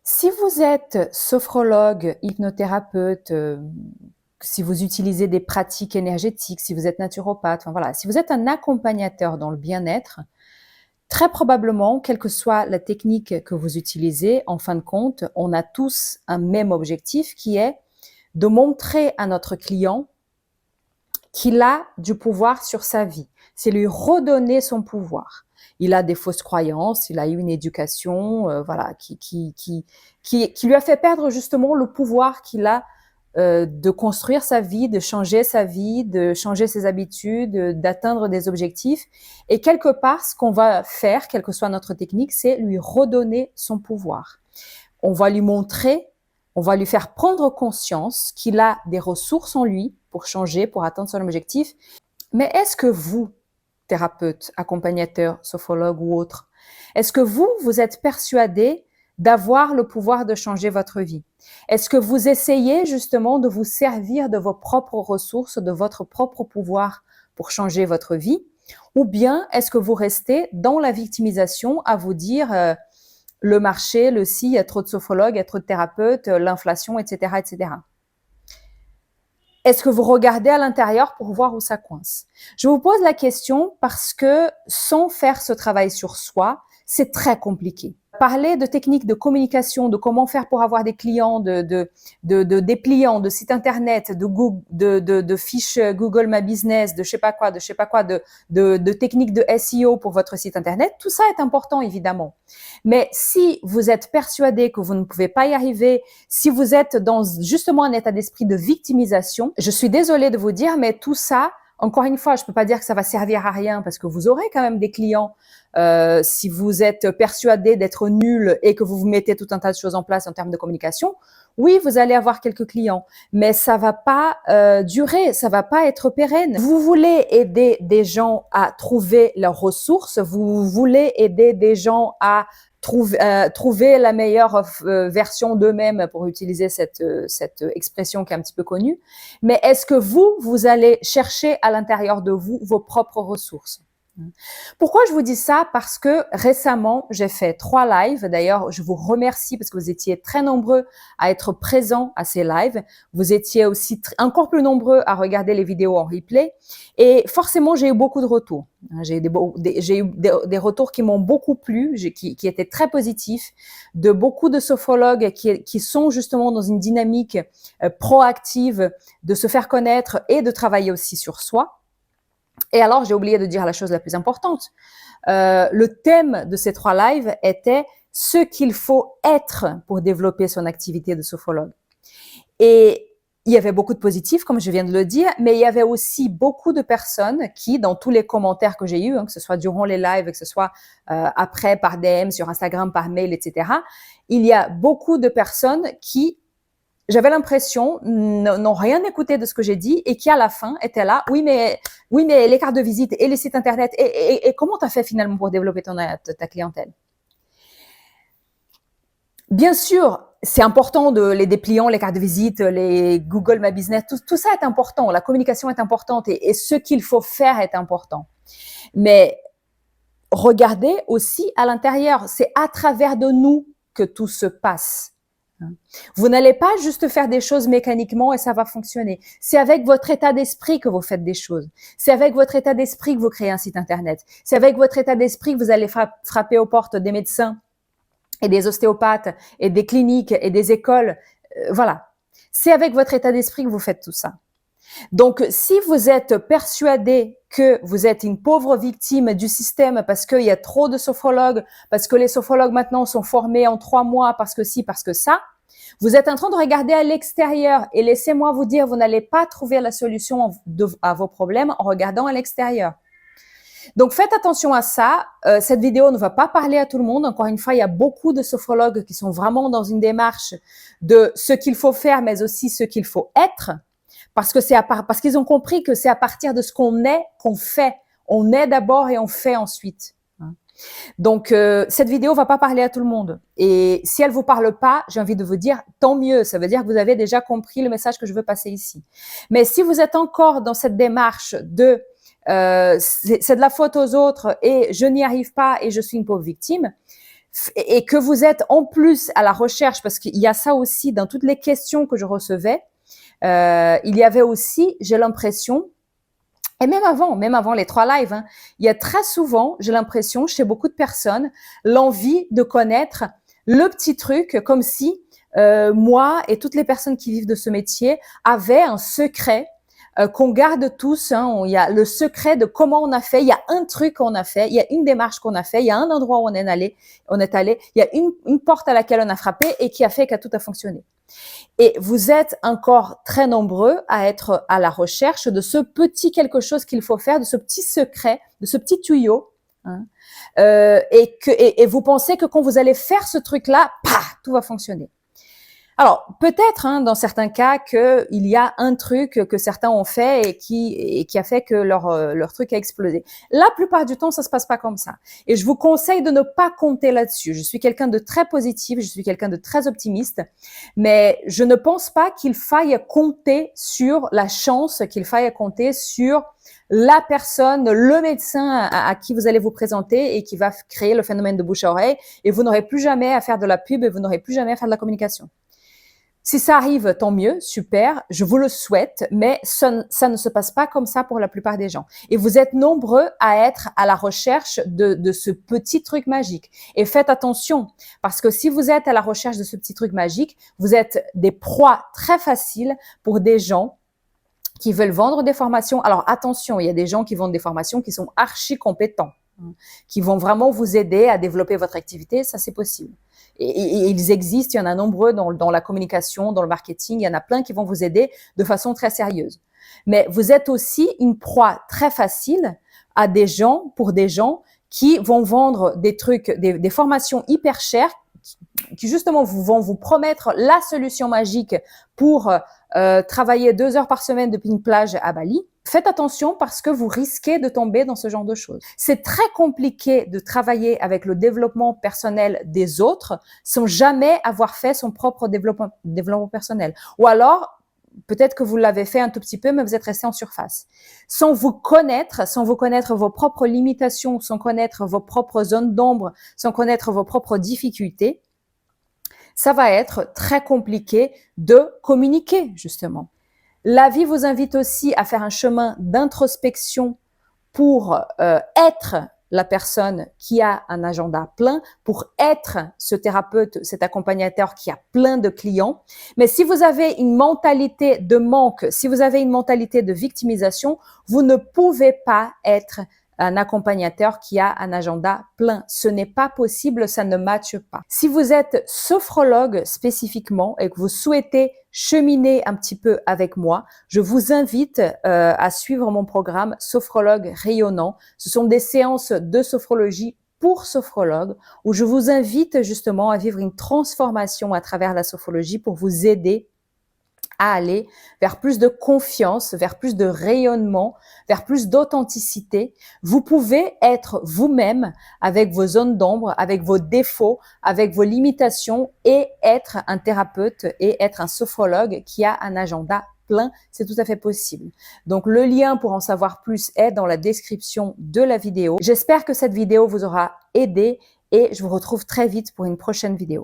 Si vous êtes sophrologue, hypnothérapeute, si vous utilisez des pratiques énergétiques, si vous êtes naturopathe, enfin voilà, si vous êtes un accompagnateur dans le bien-être, très probablement, quelle que soit la technique que vous utilisez, en fin de compte, on a tous un même objectif qui est de montrer à notre client qu'il a du pouvoir sur sa vie. C'est lui redonner son pouvoir. Il a des fausses croyances, il a eu une éducation, voilà, qui lui a fait perdre justement le pouvoir qu'il a de construire sa vie, de changer sa vie, de changer ses habitudes, d'atteindre des objectifs. Et quelque part, ce qu'on va faire, quelle que soit notre technique, c'est lui redonner son pouvoir. On va lui montrer, on va lui faire prendre conscience qu'il a des ressources en lui pour changer, pour atteindre son objectif. Mais est-ce que vous, thérapeute, accompagnateur, sophrologue ou autre, est-ce que vous êtes persuadé d'avoir le pouvoir de changer votre vie? Est-ce que vous essayez justement de vous servir de vos propres ressources, de votre propre pouvoir pour changer votre vie? Ou bien est-ce que vous restez dans la victimisation à vous dire le marché, le si, il y a trop de sophrologues, il y a trop de thérapeutes, l'inflation, etc., etc. Est-ce que vous regardez à l'intérieur pour voir où ça coince? Je vous pose la question parce que sans faire ce travail sur soi, c'est très compliqué. Parler de techniques de communication, de comment faire pour avoir des clients, de dépliants, de sites internet, de fiches Google My Business, de je sais pas quoi, de techniques de SEO pour votre site internet, tout ça est important évidemment. Mais si vous êtes persuadé que vous ne pouvez pas y arriver, si vous êtes dans justement un état d'esprit de victimisation, je suis désolée de vous dire, mais tout ça, encore une fois, je peux pas dire que ça va servir à rien parce que vous aurez quand même des clients. Si vous êtes persuadé d'être nul et que vous mettez tout un tas de choses en place en termes de communication, oui, vous allez avoir quelques clients, mais ça va pas durer, ça va pas être pérenne. Vous voulez aider des gens à trouver leurs ressources, vous voulez aider des gens à trouver la meilleure version d'eux-mêmes, pour utiliser cette expression qui est un petit peu connue. Mais est-ce que vous allez chercher à l'intérieur de vous vos propres ressources? Pourquoi je vous dis ça? Parce que récemment, j'ai fait 3 lives. D'ailleurs, je vous remercie parce que vous étiez très nombreux à être présents à ces lives. Vous étiez aussi encore plus nombreux à regarder les vidéos en replay. Et forcément, j'ai eu beaucoup de retours. J'ai eu des retours qui m'ont beaucoup plu, qui étaient très positifs, de beaucoup de sophrologues qui sont justement dans une dynamique proactive de se faire connaître et de travailler aussi sur soi. Et alors, j'ai oublié de dire la chose la plus importante. Le thème de ces 3 lives était ce qu'il faut être pour développer son activité de sophrologue. Et il y avait beaucoup de positifs, comme je viens de le dire, mais il y avait aussi beaucoup de personnes qui, dans tous les commentaires que j'ai eus, que ce soit durant les lives, que ce soit après par DM sur Instagram, par mail, etc., il y a beaucoup de personnes qui, j'avais l'impression, n'ont rien écouté de ce que j'ai dit et qui à la fin étaient là. Oui, mais les cartes de visite et les sites internet et comment tu as fait finalement pour développer ta clientèle? Bien sûr, c'est important de les dépliants, les cartes de visite, les Google My Business, tout ça est important. La communication est importante et ce qu'il faut faire est important. Mais regardez aussi à l'intérieur. C'est à travers de nous que tout se passe. Vous n'allez pas juste faire des choses mécaniquement et ça va fonctionner. C'est avec votre état d'esprit que vous faites des choses. C'est avec votre état d'esprit que vous créez un site internet. C'est avec votre état d'esprit que vous allez frapper aux portes des médecins et des ostéopathes et des cliniques et des écoles. Voilà. C'est avec votre état d'esprit que vous faites tout ça. Donc, si vous êtes persuadé que vous êtes une pauvre victime du système parce qu'il y a trop de sophrologues, parce que les sophrologues maintenant sont formés en 3 mois, parce que ci, parce que ça, vous êtes en train de regarder à l'extérieur et laissez-moi vous dire, vous n'allez pas trouver la solution à vos problèmes en regardant à l'extérieur. Donc, faites attention à ça. Cette vidéo ne va pas parler à tout le monde. Encore une fois, il y a beaucoup de sophrologues qui sont vraiment dans une démarche de ce qu'il faut faire, mais aussi ce qu'il faut être. Parce qu'ils ont compris que c'est à partir de ce qu'on est qu'on fait. On est d'abord et on fait ensuite. Donc, cette vidéo va pas parler à tout le monde. Et si elle vous parle pas, j'ai envie de vous dire, tant mieux. Ça veut dire que vous avez déjà compris le message que je veux passer ici. Mais si vous êtes encore dans cette démarche de c'est de la faute aux autres et je n'y arrive pas et je suis une pauvre victime, et que vous êtes en plus à la recherche, parce qu'il y a ça aussi dans toutes les questions que je recevais, il y avait aussi, j'ai l'impression, et même avant les 3 lives, hein, il y a très souvent, j'ai l'impression, chez beaucoup de personnes, l'envie de connaître le petit truc, comme si moi et toutes les personnes qui vivent de ce métier avaient un secret qu'on garde tous. Hein, il y a le secret de comment on a fait. Il y a un truc qu'on a fait. Il y a une démarche qu'on a fait. Il y a un endroit où on est allé. Il y a une porte à laquelle on a frappé et qui a fait que tout a fonctionné. Et vous êtes encore très nombreux à être à la recherche de ce petit quelque chose qu'il faut faire, de ce petit secret, de ce petit tuyau. Hein, et vous pensez que quand vous allez faire ce truc-là, tout va fonctionner. Alors, peut-être, hein, dans certains cas, qu'il y a un truc que certains ont fait et qui a fait que leur truc a explosé. La plupart du temps, ça se passe pas comme ça. Et je vous conseille de ne pas compter là-dessus. Je suis quelqu'un de très positif, je suis quelqu'un de très optimiste, mais je ne pense pas qu'il faille compter sur la chance, qu'il faille compter sur la personne, le médecin à qui vous allez vous présenter et qui va créer le phénomène de bouche à oreille, et vous n'aurez plus jamais à faire de la pub et vous n'aurez plus jamais à faire de la communication. Si ça arrive, tant mieux, super, je vous le souhaite, mais ça ne se passe pas comme ça pour la plupart des gens. Et vous êtes nombreux à être à la recherche de ce petit truc magique. Et faites attention, parce que si vous êtes à la recherche de ce petit truc magique, vous êtes des proies très faciles pour des gens qui veulent vendre des formations. Alors attention, il y a des gens qui vendent des formations qui sont archi compétents, qui vont vraiment vous aider à développer votre activité, ça c'est possible. Et ils existent, il y en a nombreux dans la communication, dans le marketing, il y en a plein qui vont vous aider de façon très sérieuse. Mais vous êtes aussi une proie très facile pour des gens qui vont vendre des trucs, des formations hyper chères, qui justement vont vous promettre la solution magique pour travailler 2 heures par semaine depuis une plage à Bali. Faites attention parce que vous risquez de tomber dans ce genre de choses. C'est très compliqué de travailler avec le développement personnel des autres sans jamais avoir fait son propre développement personnel. Ou alors, peut-être que vous l'avez fait un tout petit peu, mais vous êtes resté en surface. Sans vous connaître vos propres limitations, sans connaître vos propres zones d'ombre, sans connaître vos propres difficultés, ça va être très compliqué de communiquer, justement. La vie vous invite aussi à faire un chemin d'introspection pour être la personne qui a un agenda plein, pour être ce thérapeute, cet accompagnateur qui a plein de clients. Mais si vous avez une mentalité de manque, si vous avez une mentalité de victimisation, vous ne pouvez pas être un accompagnateur qui a un agenda plein. Ce n'est pas possible, ça ne matche pas. Si vous êtes sophrologue spécifiquement et que vous souhaitez cheminer un petit peu avec moi, je vous invite à suivre mon programme Sophrologue rayonnant. Ce sont des séances de sophrologie pour sophrologues où je vous invite justement à vivre une transformation à travers la sophrologie pour vous aider à aller vers plus de confiance, vers plus de rayonnement, vers plus d'authenticité. Vous pouvez être vous-même avec vos zones d'ombre, avec vos défauts, avec vos limitations et être un thérapeute et être un sophrologue qui a un agenda plein. C'est tout à fait possible. Donc, le lien pour en savoir plus est dans la description de la vidéo. J'espère que cette vidéo vous aura aidé et je vous retrouve très vite pour une prochaine vidéo.